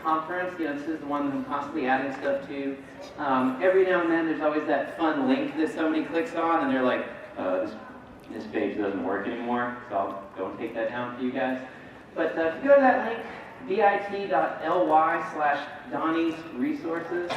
conference. You know, this is the one that I'm constantly adding stuff to. Every now and then there's always that fun link that somebody clicks on and they're like, this page doesn't work anymore, so I'll go and take that down for you guys. But if you go to that link, bit.ly/Donnie's resources,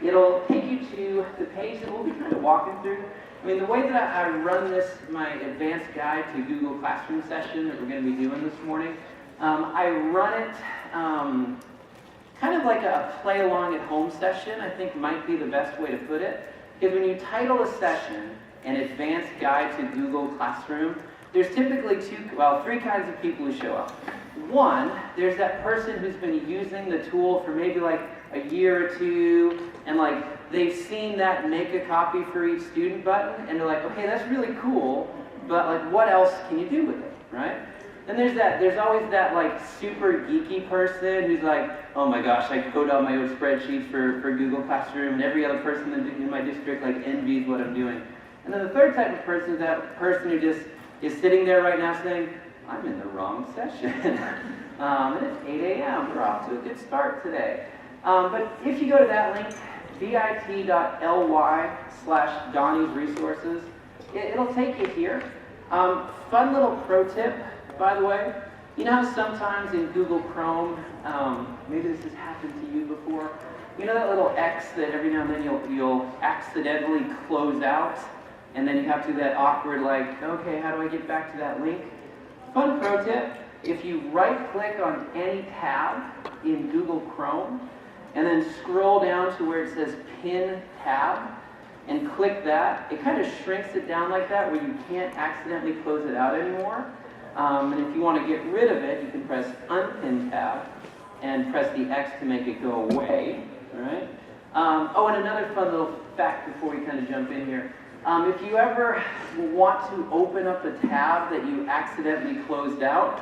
it'll take you to the page that we'll be kind of walking through. I mean, the way that I run this, my advanced guide to Google Classroom session that we're going to be doing this morning, I run it kind of like a play along at home session, I think might be the best way to put it. Because when you title a session, an advanced guide to Google Classroom, there's typically three kinds of people who show up. One, there's that person who's been using the tool for maybe like a year or two, and like they've seen that make a copy for each student button, and they're like, okay, that's really cool, but like what else can you do with it, right? Then there's always that like super geeky person who's like, oh my gosh, I code all my own spreadsheets for Google Classroom, and every other person in my district like envies what I'm doing. And then the third type of person is that person who just is sitting there right now saying, I'm in the wrong session. And it's 8 a.m. We're off to a good start today. But if you go to that link, bit.ly/Donnie's resources, it'll take you here. Fun little pro tip, by the way. You know how sometimes in Google Chrome, maybe this has happened to you before, you know that little X that every now and then you'll accidentally close out, and then you have to do that awkward like, okay, how do I get back to that link? Fun pro tip, if you right-click on any tab in Google Chrome, and then scroll down to where it says Pin Tab, and click that, it kind of shrinks it down like that where you can't accidentally close it out anymore. And if you want to get rid of it, you can press Unpin Tab, and press the X to make it go away, all right? And another fun little fact before we kind of jump in here. If you ever want to open up a tab that you accidentally closed out,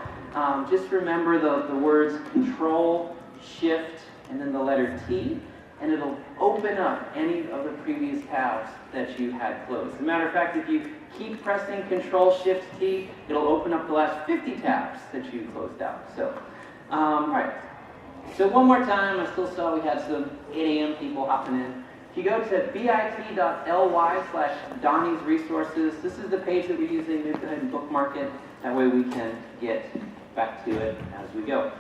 just remember the words Control, Shift, and then the letter T, and it'll open up any of the previous tabs that you had closed. As a matter of fact, if you keep pressing Control, Shift, T, it'll open up the last 50 tabs that you closed out. So, all right. So one more time, I still saw we had some 8 a.m. people hopping in. If you go to bit.ly/Donnie's resources, this is the page that we're using. Maybe go ahead and bookmark it. That way we can get back to it as we go.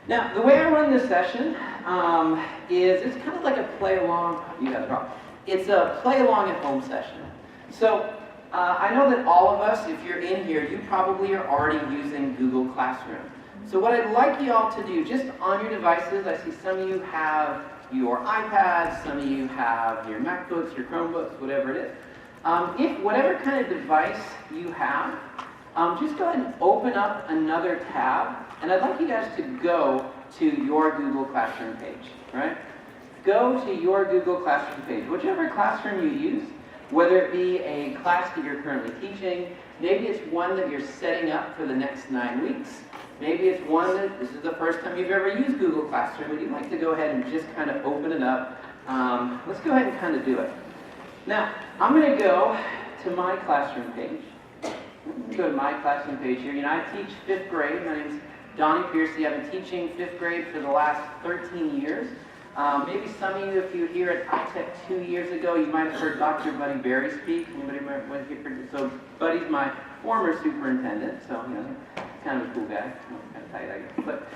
Now, the way I run this session is it's kind of like a play along. You got it wrong. It's a play along at home session. So I know that all of us, if you're in here, you probably are already using Google Classroom. So what I'd like you all to do, just on your devices, I see some of you have your iPads, some of you have your MacBooks, your Chromebooks, whatever it is. If whatever kind of device you have, just go ahead and open up another tab, and I'd like you guys to go to your Google Classroom page, right? Go to your Google Classroom page, whichever classroom you use, whether it be a class that you're currently teaching, maybe it's one that you're setting up for the next 9 weeks, maybe it's one that this is the first time you've ever used Google Classroom and you'd like to go ahead and just kind of open it up. Let's go ahead and kind of do it. Now, I'm going to go to my classroom page. Go to my classroom page here. You know, I teach 5th grade. My name's Donnie Piercey. I've been teaching 5th grade for the last 13 years. Maybe some of you, if you were here at iTech 2 years ago, you might have heard Dr. Buddy Berry speak. Anybody went here? So Buddy's my former superintendent, so you know, kind of a cool guy. Kind of tight, I guess. But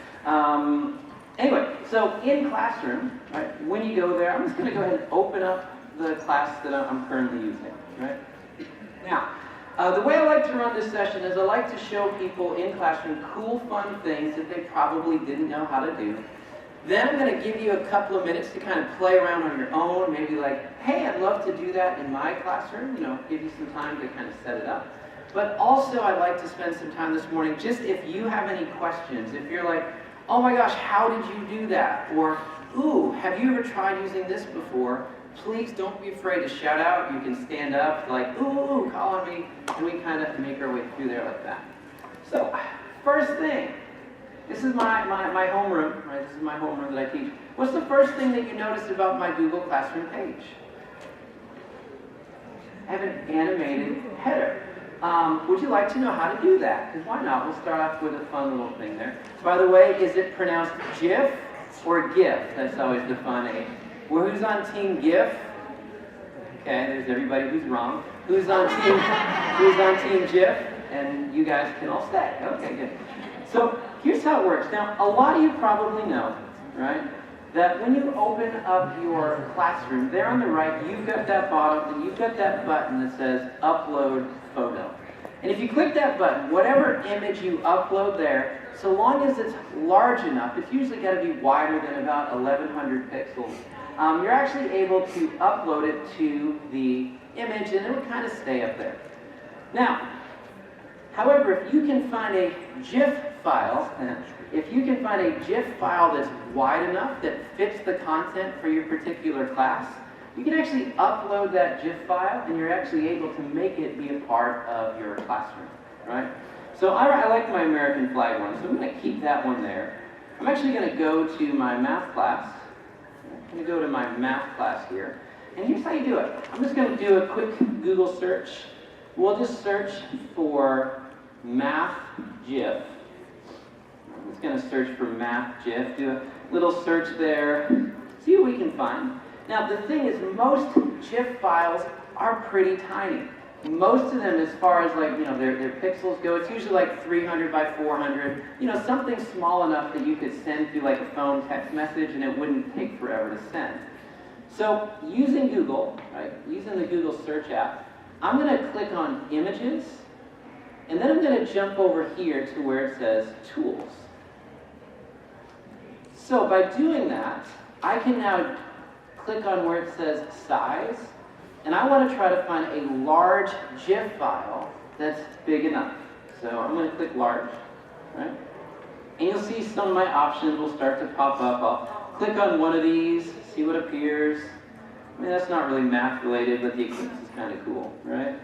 anyway, so in classroom, right? When you go there, I'm just going to go ahead and open up the class that I'm currently using, right? Now. The way I like to run this session is I like to show people in classroom cool, fun things that they probably didn't know how to do. Then I'm going to give you a couple of minutes to kind of play around on your own, maybe like, hey, I'd love to do that in my classroom, you know, give you some time to kind of set it up. But also I'd like to spend some time this morning just if you have any questions, if you're like, oh my gosh, how did you do that? Or, ooh, have you ever tried using this before? Please don't be afraid to shout out. You can stand up, like, ooh, call on me, and we kind of make our way through there like that. So, first thing, this is my homeroom, right? This is my homeroom that I teach. What's the first thing that you noticed about my Google Classroom page? I have an animated header. Would you like to know how to do that? Because why not? We'll start off with a fun little thing there. By the way, is it pronounced GIF or GIF. That's always the fun age. Well, who's on team GIF? Okay, there's everybody who's wrong. Who's on team GIF? And you guys can all stay. Okay, good. So here's how it works. Now, a lot of you probably know, right, that when you open up your classroom, there on the right, you've got that bottom, and you've got that button that says Upload Photo. And if you click that button, whatever image you upload there, so long as it's large enough, it's usually got to be wider than about 1100 pixels, you're actually able to upload it to the image, and it will kind of stay up there. Now, however, if you can find a GIF file, that's wide enough that fits the content for your particular class, you can actually upload that GIF file, and you're actually able to make it be a part of your classroom, right? So I like my American flag one, so I'm going to keep that one there. I'm actually going to go to my math class. I'm going to go to my math class here, and here's how you do it. I'm just going to do a quick Google search. We'll just search for math GIF. I'm just going to search for math GIF, do a little search there, see what we can find. Now the thing is, most GIF files are pretty tiny. Most of them, as far as their pixels go, it's usually like 300 by 400. Something small enough that you could send through like a phone text message and it wouldn't take forever to send. So using Google, right, using the Google search app, I'm going to click on Images, and then I'm going to jump over here to where it says Tools. So by doing that, I can now click on where it says Size, and I want to try to find a large GIF file that's big enough. So I'm going to click Large, right? And you'll see some of my options will start to pop up. I'll click on one of these, see what appears. I mean, that's not really math related, but the eclipse is kind of cool, right?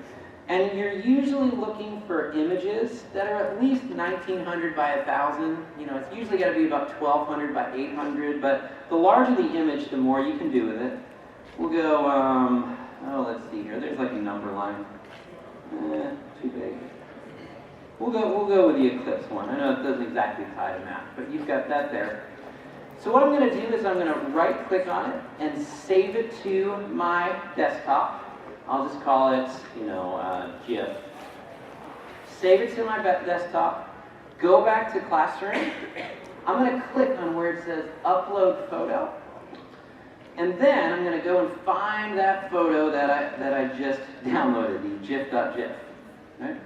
And you're usually looking for images that are at least 1900 by 1000. It's usually got to be about 1200 by 800, but the larger the image, the more you can do with it. We'll go, let's see here. There's like a number line. Too big. We'll go with the eclipse one. I know it doesn't exactly tie to math, but you've got that there. So what I'm going to do is I'm going to right click on it and save it to my desktop. I'll just call it, GIF. Save it to my desktop. Go back to Classroom. I'm going to click on where it says Upload Photo. And then I'm going to go and find that photo that I just downloaded, the gif.gif. Right?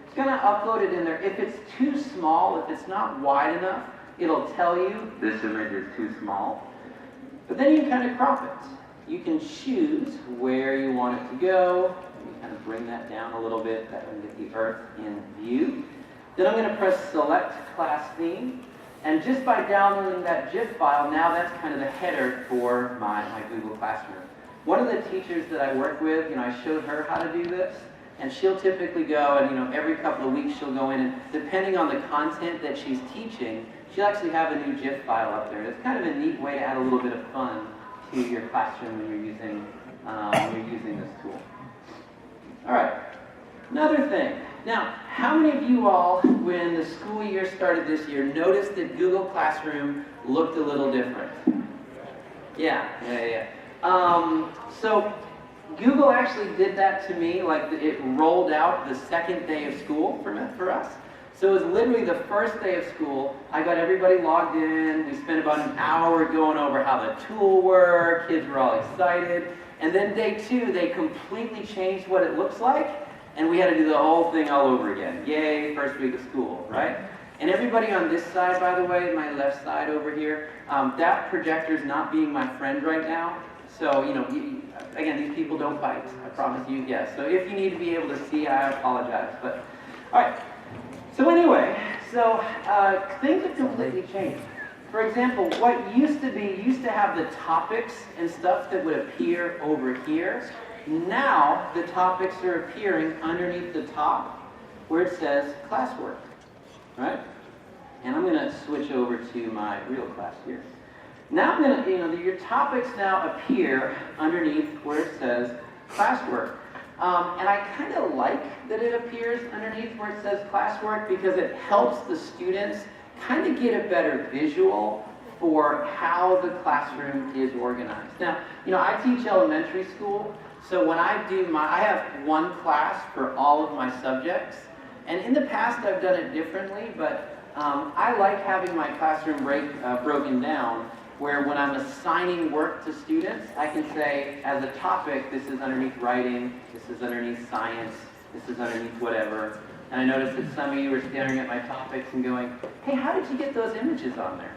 It's going to upload it in there. If it's too small, if it's not wide enough, it'll tell you this image is too small. But then you can kind of crop it. You can choose where you want it to go. You kind of bring that down a little bit, that way you get the Earth in view. Then I'm going to press Select Class Theme. And just by downloading that GIF file, now that's kind of the header for my Google Classroom. One of the teachers that I work with, I showed her how to do this. And she'll typically go and, every couple of weeks she'll go in and depending on the content that she's teaching, she'll actually have a new GIF file up there. It's kind of a neat way to add a little bit of fun to your classroom when you're using this tool. All right, another thing. Now, how many of you all, when the school year started this year, noticed that Google Classroom looked a little different? Yeah. So Google actually did that to me, like it rolled out the second day of school for us. So it was literally the first day of school. I got everybody logged in. We spent about an hour going over how the tool worked. Kids were all excited. And then day 2, they completely changed what it looks like. And we had to do the whole thing all over again. Yay, first week of school, right? And everybody on this side, by the way, my left side over here, that projector's not being my friend right now. So, again, these people don't bite, I promise you, yes. So if you need to be able to see, I apologize. But, all right. So anyway, things have completely changed. For example, what used to have the topics and stuff that would appear over here. Now the topics are appearing underneath the top where it says classwork, right? And I'm going to switch over to my real class here. Now I'm going to, your topics now appear underneath where it says classwork. And I kind of like that it appears underneath where it says classwork because it helps the students kind of get a better visual for how the classroom is organized. Now, I teach elementary school, so when I have one class for all of my subjects, and in the past I've done it differently, but I like having my classroom broken down, where when I'm assigning work to students, I can say, as a topic, this is underneath writing, this is underneath science, this is underneath whatever. And I noticed that some of you were staring at my topics and going, hey, how did you get those images on there?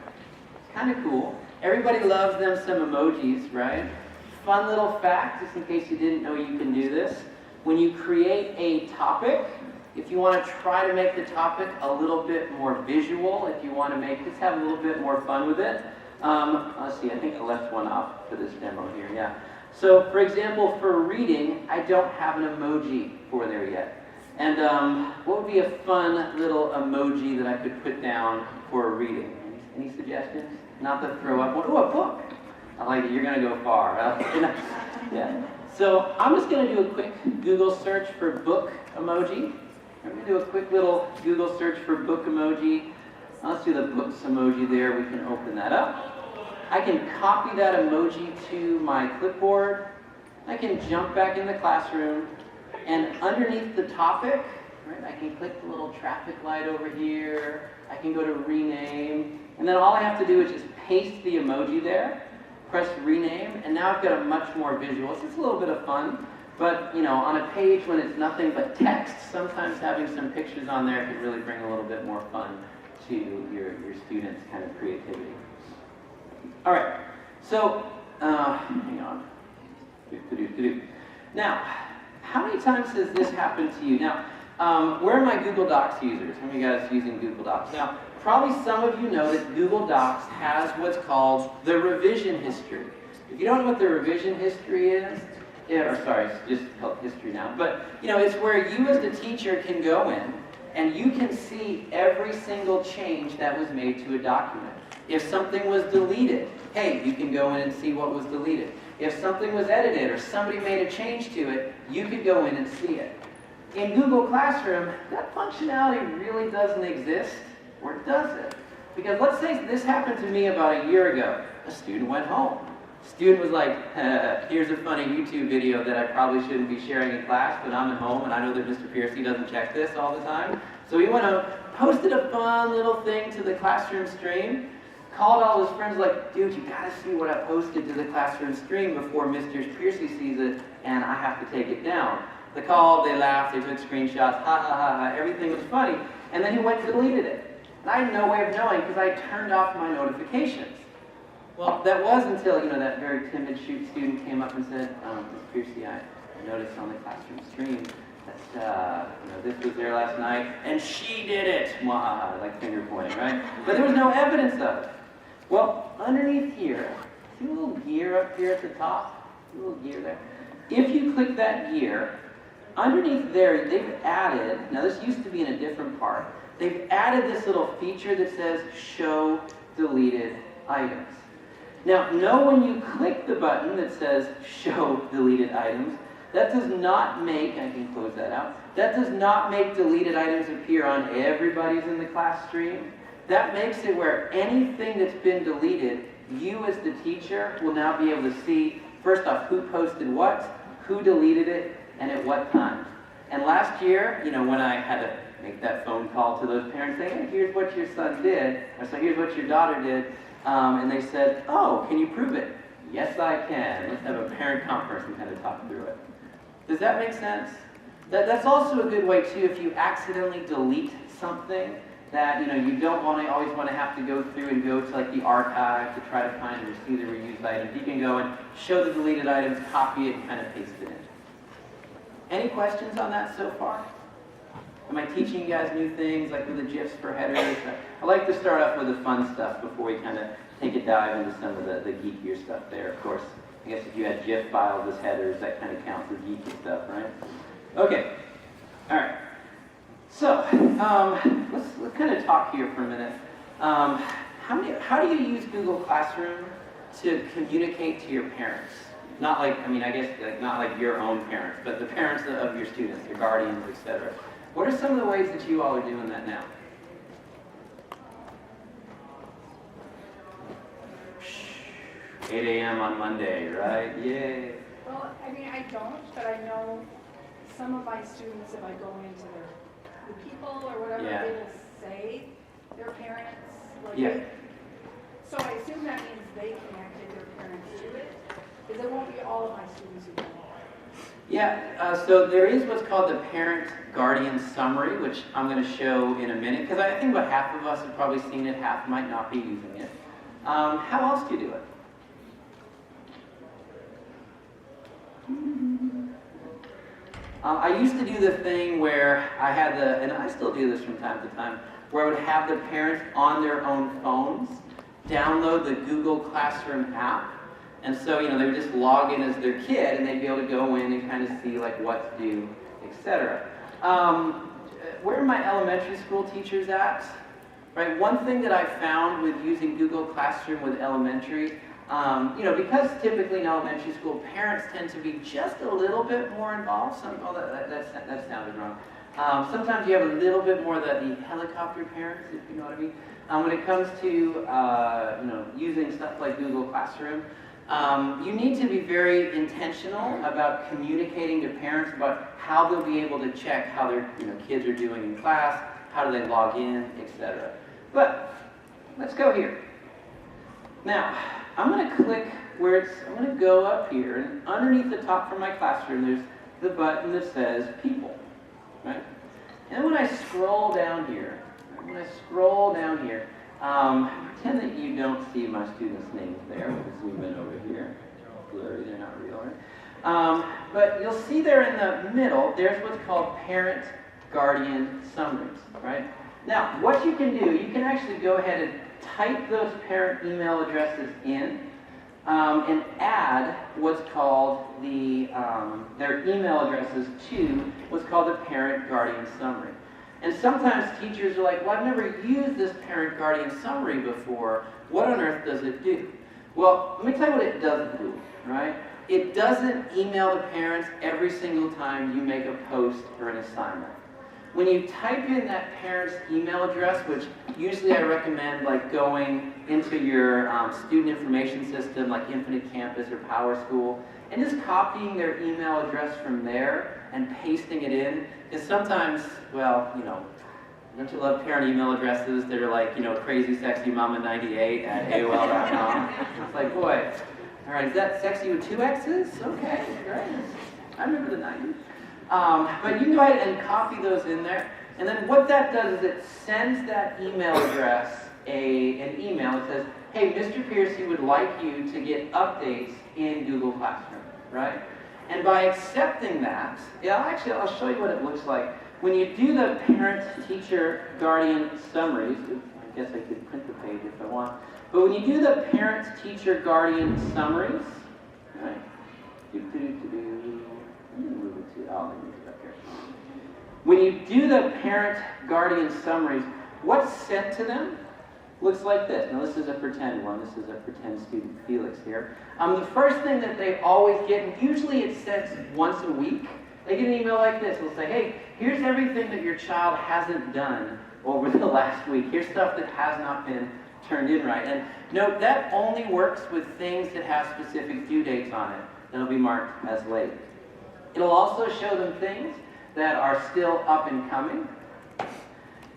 It's kind of cool. Everybody loves them some emojis, right? Fun little fact, just in case you didn't know you can do this. When you create a topic, if you want to try to make the topic a little bit more visual, if you want to just have a little bit more fun with it, let's see, I think I left one off for this demo here, yeah. So, for example, for reading, I don't have an emoji for there yet. And what would be a fun little emoji that I could put down for reading? Any suggestions? Not the throw up one. Oh, a book. I like it. You're going to go far. Yeah. So I'm just going to do a quick Google search for book emoji. I'm going to do a quick little Google search for book emoji. Let's do the books emoji there. We can open that up. I can copy that emoji to my clipboard. I can jump back in the classroom. And underneath the topic, right, I can click the little traffic light over here. I can go to rename. And then all I have to do is just paste the emoji there, press rename, and now I've got a much more visual. It's just a little bit of fun. But, on a page when it's nothing but text, sometimes having some pictures on there can really bring a little bit more fun to your students' kind of creativity. All right, so, hang on. Now, how many times has this happened to you? Now, where are my Google Docs users? How many guys using Google Docs? Now, probably some of you know that Google Docs has what's called the revision history. If you don't know what the revision history is, it's just called history now, but it's where you as the teacher can go in and you can see every single change that was made to a document. If something was deleted, hey, you can go in and see what was deleted. If something was edited or somebody made a change to it, you could go in and see it. In Google Classroom, that functionality really doesn't exist, or does it? Because let's say this happened to me about a year ago. A student went home. Student was like, here's a funny YouTube video that I probably shouldn't be sharing in class, but I'm at home and I know that Mr. Piercey doesn't check this all the time. So he went home, posted a fun little thing to the classroom stream, called all his friends like, dude, you gotta see what I posted to the classroom stream before Mr. Piercey sees it and I have to take it down. They called, they laughed, they took screenshots, ha ha ha ha, everything was funny. And then he went and deleted it. And I had no way of knowing because I turned off my notifications. Well, that was until, that very timid student came up and said, Mr. Piercey, I noticed on the classroom stream that, this was there last night, and she did it. Mwah, like finger pointing, right? But there was no evidence of it. Well, underneath here, see a little gear up here at the top? A little gear there. If you click that gear, underneath there, they've added, now this used to be in a different part, they've added this little feature that says Show Deleted Items. Now, know when you click the button that says Show Deleted Items, that does not make, I can close that out, that does not make deleted items appear on everybody's in the class stream. That makes it where anything that's been deleted, you as the teacher will now be able to see, first off, who posted what, who deleted it, and at what time. And last year, when I had to make that phone call to those parents saying, hey, here's what your son did, or so here's what your daughter did, and they said, oh, can you prove it? Yes, I can. Let's have a parent conference and kind of talk through it. Does that make sense? That's also a good way, too, if you accidentally delete something that, you don't always want to have to go through and go to, like, the archive to try to find or see the reused items. You can go and show the deleted items, copy it, and kind of paste it in. Any questions on that so far? Am I teaching you guys new things, like with the GIFs for headers? I like to start off with the fun stuff before we kind of take a dive into some of the geekier stuff there. Of course, I guess if you had GIF files as headers, that kind of counts as geeky stuff, right? Okay, all right. So, let's kind of talk here for a minute. How do you use Google Classroom to communicate to your parents? Not like, not like your own parents, but the parents of your students, your guardians, etc. What are some of the ways that you all are doing that now? 8 a.m. on Monday, right? Yay. Well, I mean, I don't, but I know some of my students, if I go into the people or whatever, Yeah. they will say their parents, like, Yeah. so I assume that means they connected their parents to it, because it won't be all of my students who do it. Yeah, so there is what's called the parent guardian summary, which I'm going to show in a minute, because I think about half of us have probably seen it, half might not be using it. How else do you do it? I used to do the thing where I had and I still do this from time to time, where I would have the parents on their own phones download the Google Classroom app. And so, they would just log in as their kid, and they'd be able to go in and kind of see like what to do, etc. Where are my elementary school teachers at? Right. One thing that I found with using Google Classroom with elementary, because typically in elementary school, parents tend to be just a little bit more involved. That sounded wrong. Sometimes you have a little bit more the helicopter parents, if you know what I mean. When it comes to using stuff like Google Classroom, you need to be very intentional about communicating to parents about how they'll be able to check how their kids are doing in class, how do they log in, etc. But let's go here. Now, I'm going to click where I'm going to go up here, and underneath the top for my classroom, there's the button that says People, right? And when I scroll down here, pretend that you don't see my students' names there. We'll zoom in over here. Blurry, they're not real, right? But you'll see there in the middle, there's what's called Parent Guardian Summaries, right? Now, what you can do, you can actually go ahead and type those parent email addresses in and add what's called their email addresses to what's called the Parent Guardian Summary. And sometimes teachers are like, well, I've never used this Parent Guardian Summary before. What on earth does it do? Well, let me tell you what it doesn't do, right? It doesn't email the parents every single time you make a post or an assignment. When you type in that parent's email address, which usually I recommend like going into your student information system like Infinite Campus or PowerSchool, and just copying their email address from there and pasting it in, because sometimes, well, don't you love parent email addresses that are like, crazy sexy mama 98 at AOL.com? It's like, boy, all right, is that sexy with 2 X's? Okay, great. I remember the 90s. But you can go ahead and copy those in there, and then what that does is it sends that email address an email that says, hey, Mr. Piercey would like you to get updates in Google Classroom, right? And by accepting that, I'll show you what it looks like. When you do the parent-teacher guardian summaries, I guess I could print the page if I want, but when you do the parent-teacher guardian summaries, right? When you do the parent guardian summaries, what's sent to them looks like this. Now this is a pretend one. This is a pretend student, Felix here. The first thing that they always get, and usually it's sent once a week, they get an email like this. It'll say, hey, here's everything that your child hasn't done over the last week. Here's stuff that has not been turned in right. And note, that only works with things that have specific due dates on it. That'll be marked as late. It'll also show them things that are still up and coming.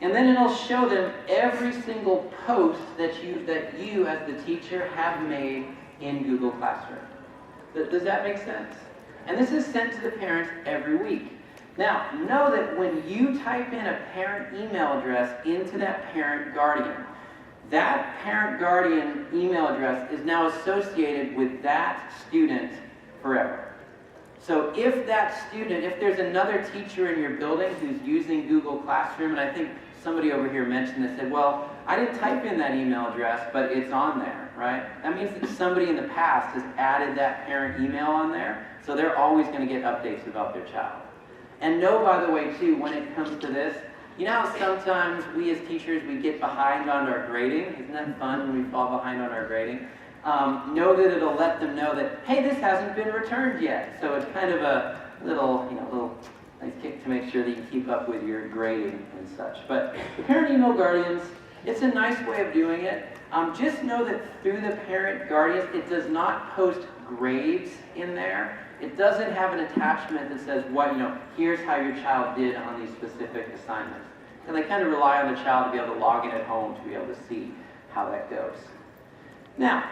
And then it'll show them every single post that you as the teacher have made in Google Classroom. Does that make sense? And this is sent to the parents every week. Now, know that when you type in a parent email address into that parent guardian email address is now associated with that student forever. So if there's another teacher in your building who's using Google Classroom, and I think somebody over here mentioned this, said, well, I didn't type in that email address, but it's on there, right? That means that somebody in the past has added that parent email on there, so they're always going to get updates about their child. And know, by the way, too, when it comes to this, you know how sometimes we as teachers, we get behind on our grading? Isn't that fun when we fall behind on our grading? Know that it'll let them know that, hey, this hasn't been returned yet. So it's kind of a little nice kick to make sure that you keep up with your grading and such. But the parent email guardians, it's a nice way of doing it. Just know that through the parent guardians, it does not post grades in there. It doesn't have an attachment that says, here's how your child did on these specific assignments. And they kind of rely on the child to be able to log in at home to be able to see how that goes. Now,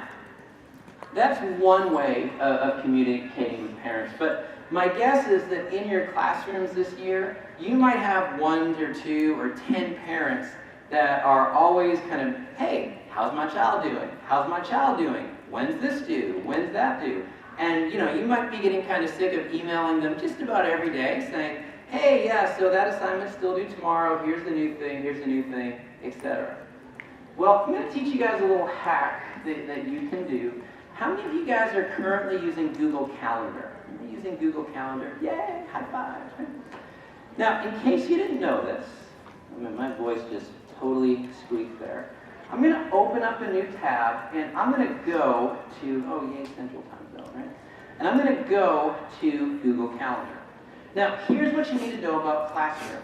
that's one way of communicating with parents. But my guess is that in your classrooms this year, you might have 1 or 2 or 10 parents that are always kind of, hey, how's my child doing? How's my child doing? When's this due? When's that due? And you might be getting kind of sick of emailing them just about every day saying, hey, yeah, so that assignment's still due tomorrow, here's the new thing, etc. Well, I'm going to teach you guys a little hack that you can do. How many of you guys are currently using Google Calendar? Are you using Google Calendar? Yay, high five. Now, in case you didn't know this, my voice just totally squeaked there. I'm going to open up a new tab, and I'm going to go to, yay, Central Time Zone, right? And I'm going to go to Google Calendar. Now, here's what you need to know about Classroom.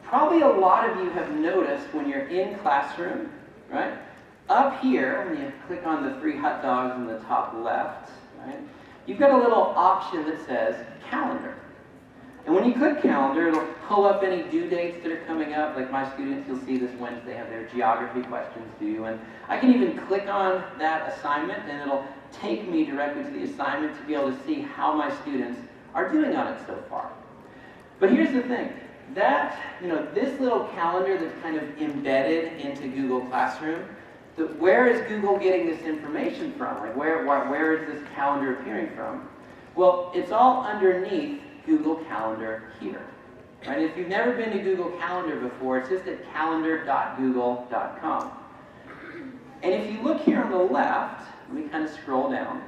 Probably a lot of you have noticed when you're in Classroom, right? Up here, when you click on the 3 hot dogs in the top left, right? You've got a little option that says Calendar. And when you click Calendar, it'll pull up any due dates that are coming up. Like my students, you'll see this Wednesday have their geography questions due. And I can even click on that assignment, and it'll take me directly to the assignment to be able to see how my students are doing on it so far. But here's the thing. This little calendar that's kind of embedded into Google Classroom, where is Google getting this information from? Like where is this calendar appearing from? Well, it's all underneath Google Calendar here. Right? If you've never been to Google Calendar before, it's just at calendar.google.com. And if you look here on the left, let me kind of scroll down,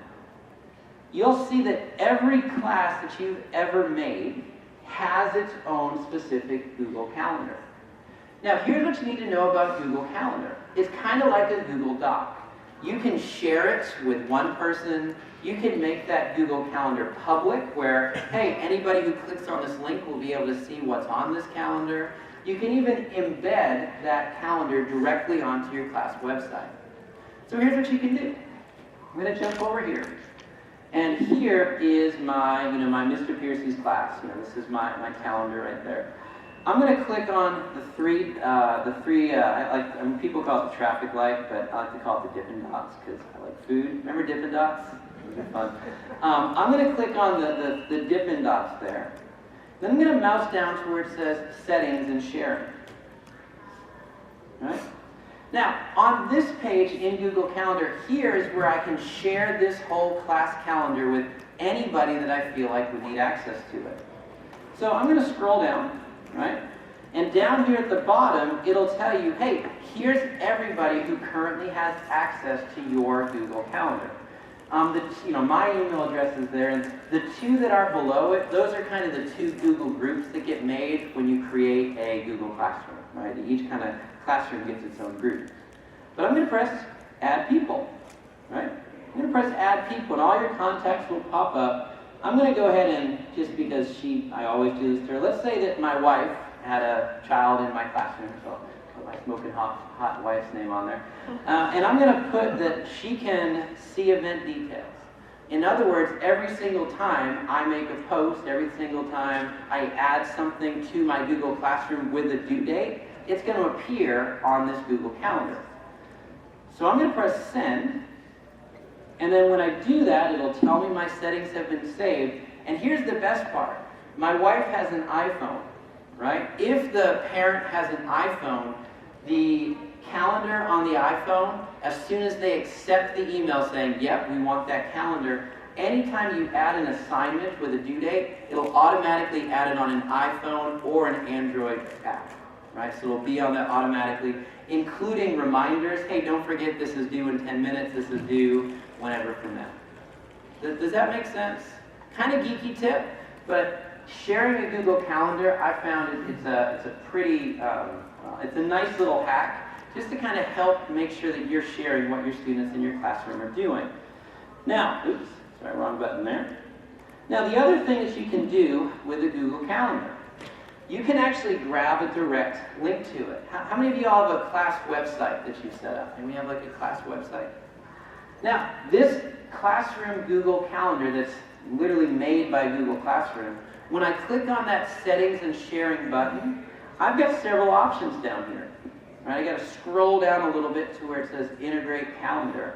you'll see that every class that you've ever made has its own specific Google Calendar. Now, here's what you need to know about Google Calendar. It's kind of like a Google Doc. You can share it with one person. You can make that Google Calendar public where, hey, anybody who clicks on this link will be able to see what's on this calendar. You can even embed that calendar directly onto your class website. So here's what you can do. I'm going to jump over here. And here is my, my Mr. Piercey's class. This is my calendar right there. I'm going to click on the three. People call it the traffic light, but I like to call it the Dippin' Dots because I like food. Remember Dippin' Dots? Those are fun. I'm going to click on the Dippin' Dots there. Then I'm going to mouse down to where it says Settings and Sharing. Right? Now, on this page in Google Calendar, here is where I can share this whole class calendar with anybody that I feel like would need access to it. So I'm going to scroll down, right? And down here at the bottom, it'll tell you, hey, here's everybody who currently has access to your Google Calendar. My email address is there, and the 2 that are below it, those are kind of the 2 Google groups that get made when you create a Google Classroom, right? Each kind of classroom gets its own group. But I'm going to press Add People, right? I'm going to press Add People, and all your contacts will pop up. I'm going to go ahead and, just because I always do this to her, let's say that my wife had a child in my classroom, so I'll put my smoking hot wife's name on there. And I'm going to put that she can see event details. In other words, every single time I make a post, every single time I add something to my Google Classroom with a due date, it's going to appear on this Google Calendar. So I'm going to press Send, and then when I do that, it'll tell me my settings have been saved. And here's the best part. My wife has an iPhone, right? If the parent has an iPhone, the calendar on the iPhone, as soon as they accept the email saying, yep, we want that calendar, anytime you add an assignment with a due date, it'll automatically add it on an iPhone or an Android app, right? So it'll be on that automatically, including reminders, hey, don't forget this is due in 10 minutes, this is due whenever from now. Does that make sense? Kind of geeky tip, but sharing a Google Calendar, I found it's a pretty, it's a nice little hack just to kind of help make sure that you're sharing what your students in your classroom are doing. Now, oops, sorry, wrong button there. Now, the other thing that you can do with the Google Calendar, you can actually grab a direct link to it. How many of you all have a class website that you've set up? And we have like a class website? Now, this Classroom Google Calendar that's literally made by Google Classroom, when I click on that settings and sharing button, I've got several options down here. Right? I got to scroll down a little bit to where it says integrate calendar.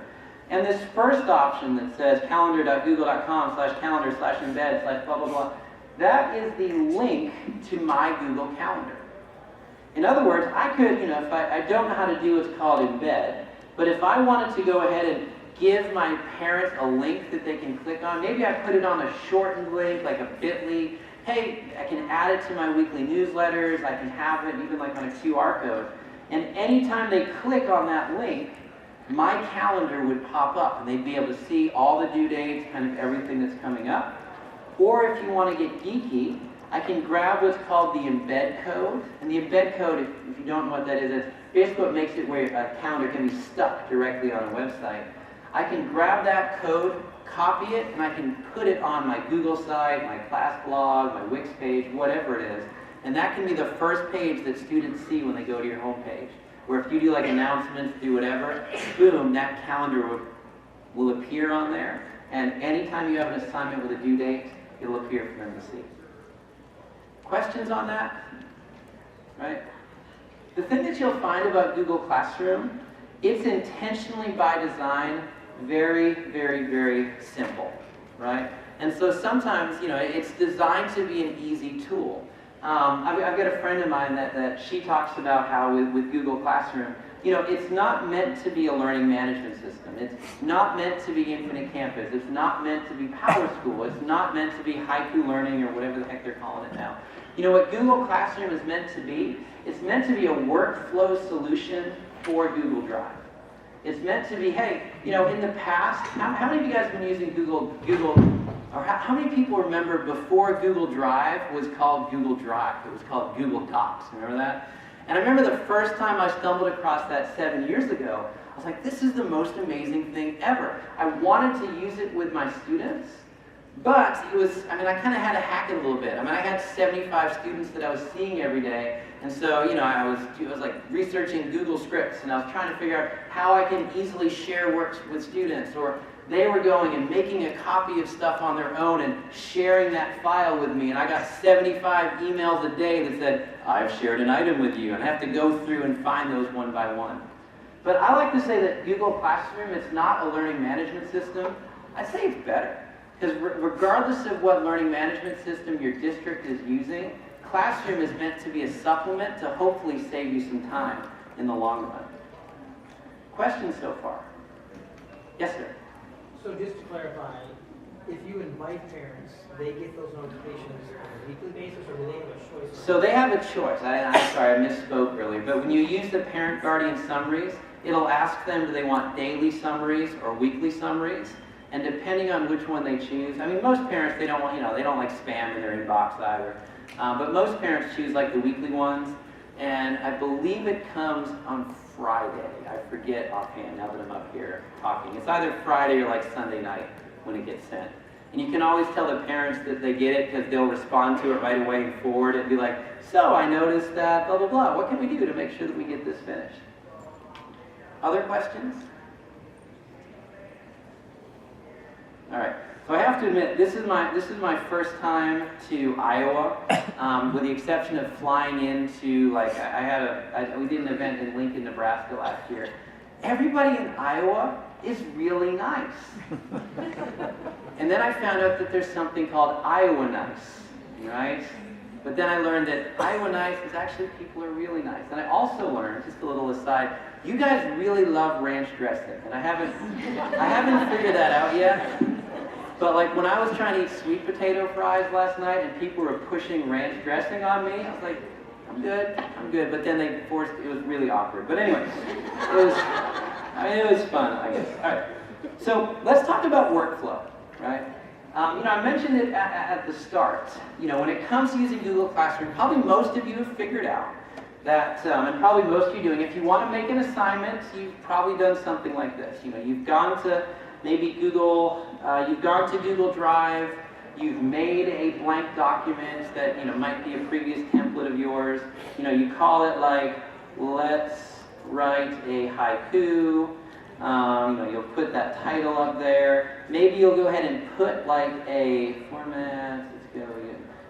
And this first option that says calendar.google.com/calendar/embed/ blah, blah, blah, that is the link to my Google Calendar. In other words, I could, if I don't know how to do what's called embed, but if I wanted to go ahead and give my parents a link that they can click on, maybe I put it on a shortened link, like a bit.ly. Hey, I can add it to my weekly newsletters, I can have it even like on a QR code. And anytime they click on that link, my calendar would pop up and they'd be able to see all the due dates, kind of everything that's coming up. Or if you want to get geeky, I can grab what's called the embed code. And the embed code, if you don't know what that is, it's basically what makes it where a calendar can be stuck directly on a website. I can grab that code, copy it, and I can put it on my Google site, my class blog, my Wix page, whatever it is. And that can be the first page that students see when they go to your homepage. Where if you do like announcements, do whatever, boom, that calendar will appear on there. And anytime you have an assignment with a due date, it'll appear for them to see. Questions on that? Right? The thing that you'll find about Google Classroom, it's intentionally by design very, very, very simple, right? And so sometimes, it's designed to be an easy tool. I've got a friend of mine that she talks about how with Google Classroom, it's not meant to be a learning management system. It's not meant to be Infinite Campus. It's not meant to be Power School. It's not meant to be haiku learning or whatever the heck they're calling it now. What Google Classroom is meant to be, it's meant to be a workflow solution for Google Drive. It's meant to be, hey, in the past, how many of you guys have been using Google, or how many people remember before Google Drive was called Google Drive? It was called Google Docs, remember that? And I remember the first time I stumbled across that 7 years ago, I was like, this is the most amazing thing ever. I wanted to use it with my students, but it was, I kind of had to hack it a little bit. I had 75 students that I was seeing every day, and so, I was like researching Google Scripts, and I was trying to figure out how I can easily share works with students, or they were going and making a copy of stuff on their own and sharing that file with me, and I got 75 emails a day that said, I've shared an item with you, and I have to go through and find those one by one. But I like to say that Google Classroom, it's not a learning management system. I'd say it's better. Because regardless of what learning management system your district is using, Classroom is meant to be a supplement to hopefully save you some time in the long run. Questions so far? Yes, sir? So just to clarify, if you invite parents, they get those notifications on a weekly basis, or do they have a choice? So they have a choice. I'm sorry, I misspoke earlier. But when you use the parent-guardian summaries, it'll ask them, do they want daily summaries or weekly summaries? And depending on which one they choose, most parents, they don't want, they don't like spam in their inbox either. But most parents choose like the weekly ones. And I believe it comes on Friday. I forget offhand now that I'm up here talking. It's either Friday or like Sunday night when it gets sent. And you can always tell the parents that they get it because they'll respond to it right away and forward it and be like, so I noticed that blah, blah, blah. What can we do to make sure that we get this finished? Other questions? All right. So I have to admit, this is my first time to Iowa, with the exception of flying into, like, we did an event in Lincoln, Nebraska last year. Everybody in Iowa is really nice. And then I found out that there's something called Iowa nice, right? But then I learned that Iowa nice is actually people are really nice. And I also learned, just a little aside, you guys really love ranch dressing, and I haven't figured that out yet. But like when I was trying to eat sweet potato fries last night and people were pushing ranch dressing on me, I was like, I'm good. But then they forced, it was really awkward. But anyway, it was fun, I guess. All right, so let's talk about workflow, right? I mentioned it at the start. When it comes to using Google Classroom, probably most of you have figured out that, and probably most of you doing, if you want to make an assignment, you've probably done something like this. You've gone to maybe Google, you've gone to Google Drive, you've made a blank document that, you know, might be a previous template of yours. You know, you call it like, let's write a haiku. You know, you'll put that title up there. Maybe you'll go ahead and put like a format. Let's go.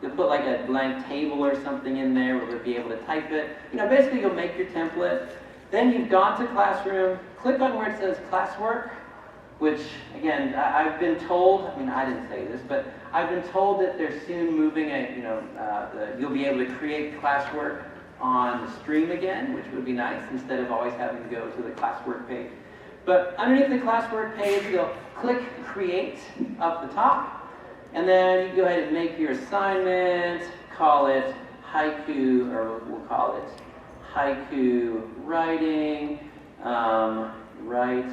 You'll put like a blank table or something in there where we'll be able to type it. You know, basically you'll make your template. Then you've gone to Classroom. Click on where it says classwork, which again, I've been told, I mean, I didn't say this, but I've been told that they're soon moving you'll be able to create classwork on the stream again, which would be nice, instead of always having to go to the classwork page. But underneath the classwork page, you'll click Create up the top, and then you can go ahead and make your assignment, call it haiku, or we'll call it haiku writing, write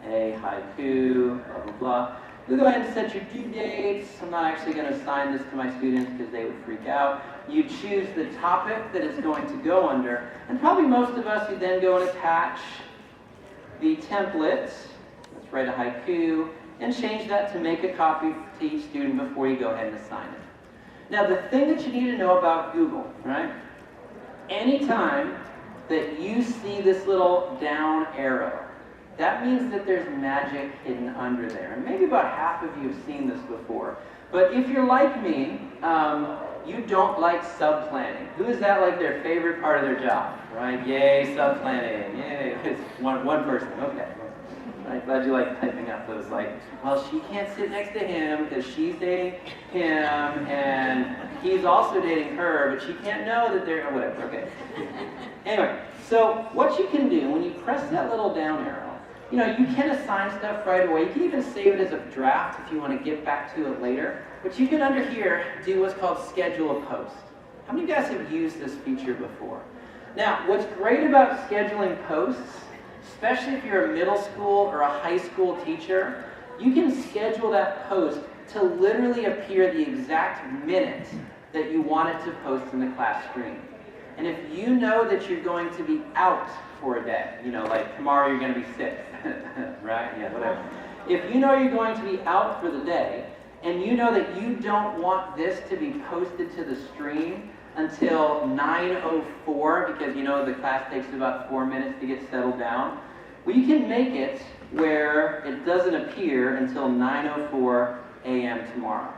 a haiku, blah, blah, blah. You'll go ahead and set your due dates. I'm not actually going to assign this to my students because they would freak out. You choose the topic that it's going to go under, and probably most of us, you then go and attach the template. Let's write a haiku, and change that to make a copy to each student before you go ahead and assign it. Now, the thing that you need to know about Google, right? Anytime that you see this little down arrow, that means that there's magic hidden under there. And maybe about half of you have seen this before. But if you're like me, you don't like sub-planning. Who is that like their favorite part of their job, right? Yay, sub-planning, yay. It's one person, okay. I'm glad you like typing up those, like, well, she can't sit next to him because she's dating him, and he's also dating her, but she can't know that they're, or whatever, okay. Anyway, so what you can do when you press that little down arrow, you know, you can assign stuff right away. You can even save it as a draft if you want to get back to it later. But you can, under here, do what's called schedule a post. How many of you guys have used this feature before? Now, what's great about scheduling posts, especially if you're a middle school or a high school teacher, you can schedule that post to literally appear the exact minute that you want it to post in the class stream. And if you know that you're going to be out for a day, you know, like tomorrow you're going to be sick, right? Yeah, whatever. If you know you're going to be out for the day, and you know that you don't want this to be posted to the stream until 9:04, because you know the class takes about 4 minutes to get settled down, well, you can make it where it doesn't appear until 9:04 a.m. tomorrow.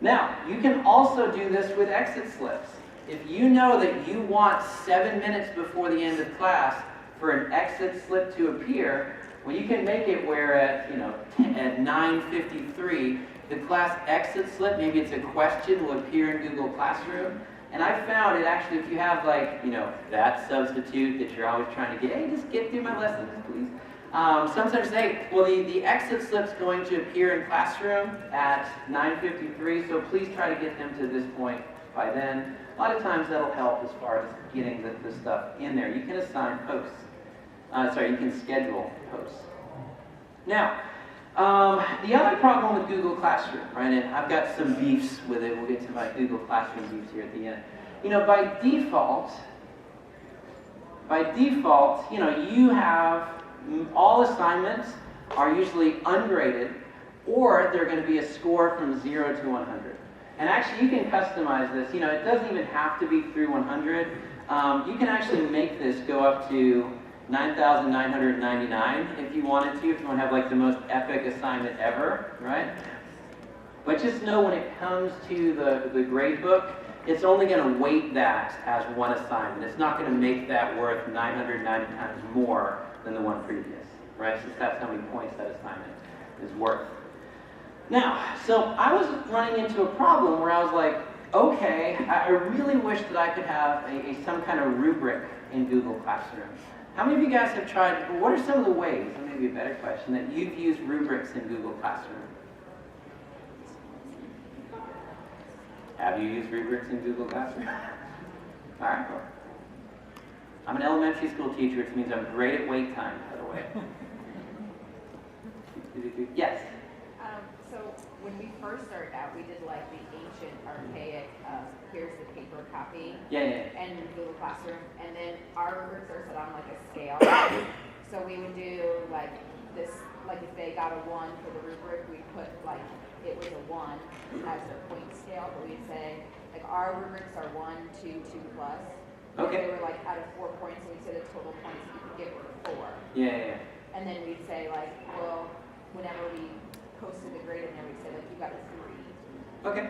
Now, you can also do this with exit slips. If you know that you want 7 minutes before the end of class for an exit slip to appear, well, you can make it where at 9:53, the class exit slip, maybe it's a question, will appear in Google Classroom. And I found it actually, if you have like, that substitute that you're always trying to get, hey, just get through my lessons, please. Sometimes say, well, the exit slip's going to appear in Classroom at 9:53, so please try to get them to this point by then. A lot of times that'll help as far as getting the stuff in there. You can assign posts. You can schedule posts. Now, the other problem with Google Classroom, right, and I've got some beefs with it. We'll get to my Google Classroom beefs here at the end. By default, you have all assignments are usually ungraded, or they're going to be a score from 0 to 100. And actually, you can customize this. It doesn't even have to be through 100. You can actually make this go up to 9,999 if you wanted to, if you want to have like the most epic assignment ever, right? But just know when it comes to the grade book, it's only going to weight that as one assignment. It's not going to make that worth 990 times more than the one previous, right? Since that's how many points that assignment is worth. Now, so I was running into a problem where I was like, okay, I really wish that I could have some kind of rubric in Google Classroom. How many of you guys have tried, what are some of the ways, or maybe a better question, that you've used rubrics in Google Classroom? Have you used rubrics in Google Classroom? All right, cool. I'm an elementary school teacher, which means I'm great at wait time, by the way. Yes? So when we first started out, we did like the ancient, archaic, here's the paper copy. Yeah. And Google Classroom. And then our rubrics are set on like a scale. So we would do like this like if they got a 1 for the rubric, we'd put like, it was a 1 as their point scale, but we'd say, like our rubrics are 1, 2, 2 plus. Okay. They were like out of 4 points, and we'd say the total points you could give were 4. Yeah. And then we'd say like, well, whenever we posted the grade in there, we'd say like, you got a 3. Okay.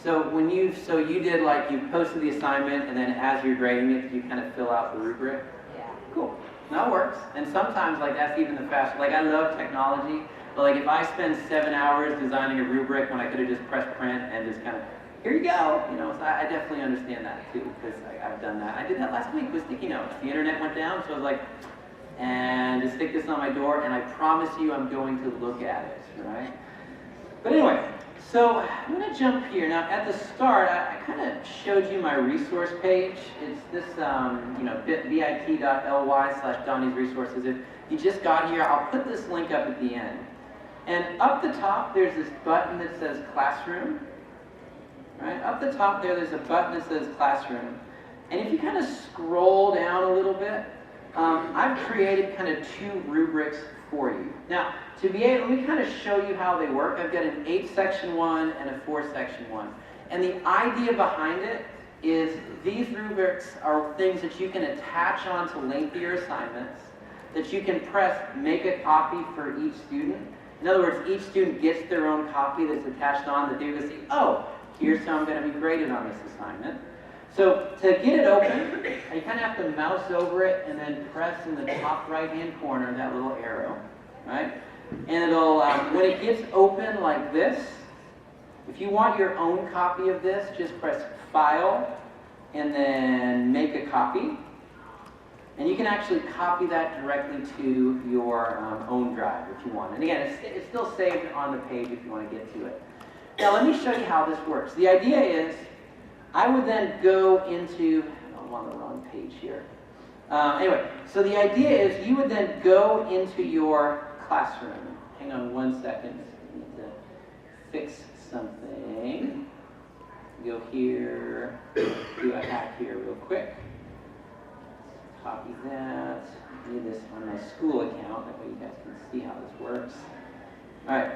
So when you did like, you posted the assignment, and then as you're grading it, you kind of fill out the rubric? Yeah. Cool. That works. And sometimes like that's even the fastest. Like I love technology, but like if I spend 7 hours designing a rubric when I could have just pressed print and just kind of, here you go, you know, so I definitely understand that too, because I've done that. I did that last week with sticky notes. The internet went down, so I was like, and just stick this on my door, and I promise you I'm going to look at it, right? But anyway, so I'm going to jump here. Now, at the start, I kind of showed you my resource page. It's this, bit.ly/Donnie's resources. If you just got here, I'll put this link up at the end. And up the top, there's this button that says Classroom. Right? Up the top there's a button that says Classroom. And if you kind of scroll down a little bit, I've created kind of 2 rubrics for you. Now, to be able, let me kind of show you how they work. I've got an 8-section one and a 4-section one. And the idea behind it is these rubrics are things that you can attach onto lengthier assignments, that you can press make a copy for each student. In other words, each student gets their own copy that's attached on that they're going to see, oh, here's how I'm going to be graded on this assignment. So to get it open, you kind of have to mouse over it and then press in the top right-hand corner that little arrow, right? And it'll, when it gets open like this, if you want your own copy of this, just press File and then Make a Copy. And you can actually copy that directly to your own drive if you want. And again, it's still saved on the page if you want to get to it. Now let me show you how this works. The idea is, I would then go into, I'm on the wrong page here. Anyway, so the idea is you would then go into your classroom. Hang on 1 second, I need to fix something. Go here, do a hack here real quick. Copy that, do this on my school account, that way you guys can see how this works. All right,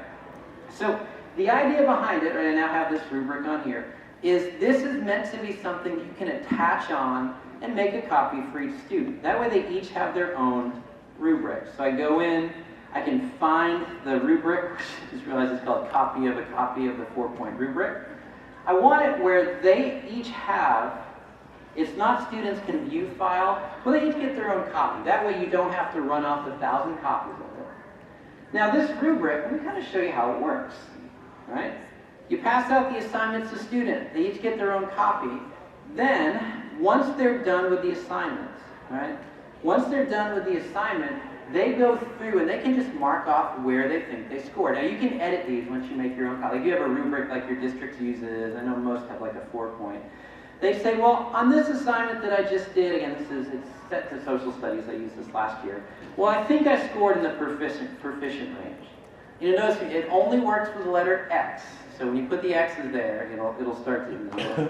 so the idea behind it, right, I now have this rubric on here, is this is meant to be something you can attach on and make a copy for each student. That way they each have their own rubric. So I go in, I can find the rubric, which I just realized it's called copy of the 4-point rubric. I want it where they each have, it's not students can view file, well they each get their own copy. That way you don't have to run off 1,000 copies of it. Now this rubric, let me kind of show you how it works. Right? You pass out the assignments to students. They each get their own copy. Then, once they're done with the assignments, right? Once they're done with the assignment, they go through and they can just mark off where they think they scored. Now, you can edit these once you make your own copy. If you have a rubric like your district uses, I know most have like a 4-point. They say, well, on this assignment that I just did, again, it's set to social studies. I used this last year. Well, I think I scored in the proficient range. You know, notice it only works with the letter X. So when you put the X's there, it'll start to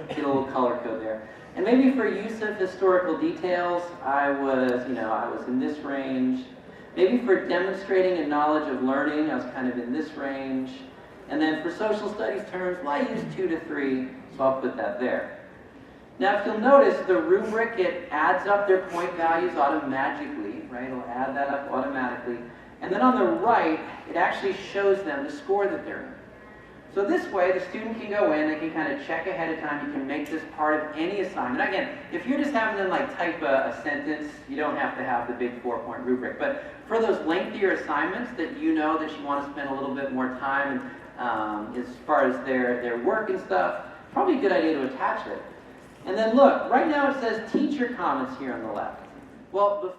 get a little color code there. And maybe for use of historical details, I was in this range. Maybe for demonstrating a knowledge of learning, I was kind of in this range. And then for social studies terms, well, I use 2 to 3, so I'll put that there. Now, if you'll notice, the rubric, it adds up their point values automatically, right? It'll add that up automatically. And then on the right, it actually shows them the score that they're in. So this way, the student can go in, they can kind of check ahead of time, you can make this part of any assignment. Again, if you're just having them like type a sentence, you don't have to have the big 4-point rubric. But for those lengthier assignments that you know that you want to spend a little bit more time, as far as their work and stuff, probably a good idea to attach it. And then look, right now it says teacher comments here on the left. Well,